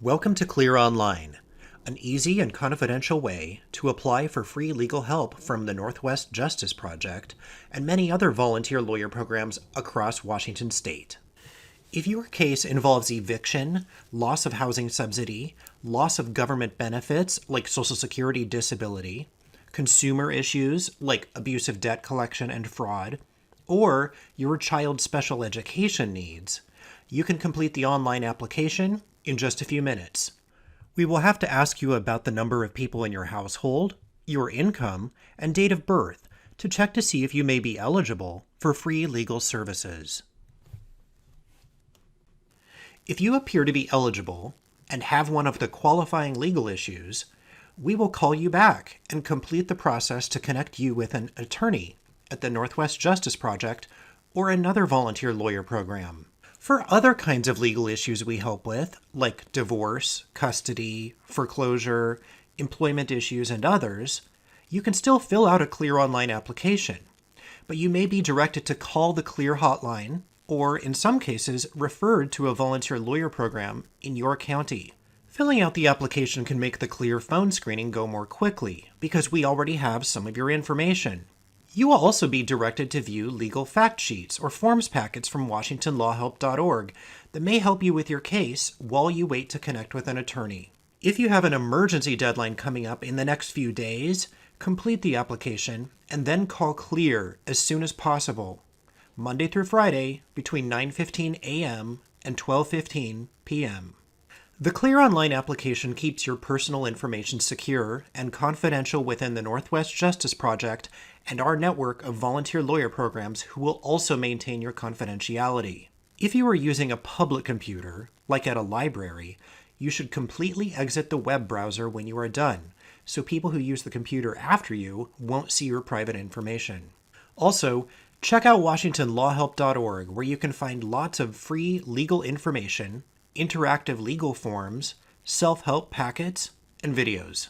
Welcome to Clear Online, an easy and confidential way to apply for free legal help from the Northwest Justice Project and many other volunteer lawyer programs across Washington state. If your case involves eviction, loss of housing subsidy, loss of government benefits like Social Security disability, consumer issues like abusive debt collection and fraud, or your child's special education needs, you can complete the online application in just a few minutes. We will have to ask you about the number of people in your household, your income, and date of birth to check to see if you may be eligible for free legal services. If you appear to be eligible and have one of the qualifying legal issues, we will call you back and complete the process to connect you with an attorney at the Northwest Justice Project or another volunteer lawyer program. For other kinds of legal issues we help with, like divorce, custody, foreclosure, employment issues, and others, you can still fill out a Clear Online application, but you may be directed to call the Clear hotline or, in some cases, referred to a volunteer lawyer program in your county. Filling out the application can make the Clear phone screening go more quickly because we already have some of your information. You will also be directed to view legal fact sheets or forms packets from WashingtonLawHelp.org that may help you with your case while you wait to connect with an attorney. If you have an emergency deadline coming up in the next few days, complete the application and then call Clear as soon as possible, Monday through Friday between 9:15 a.m. and 12:15 p.m. The Clear Online application keeps your personal information secure and confidential within the Northwest Justice Project and our network of volunteer lawyer programs who will also maintain your confidentiality. If you are using a public computer, like at a library, you should completely exit the web browser when you are done, so people who use the computer after you won't see your private information. Also, check out WashingtonLawHelp.org, where you can find lots of free legal information, interactive legal forms, self-help packets, and videos.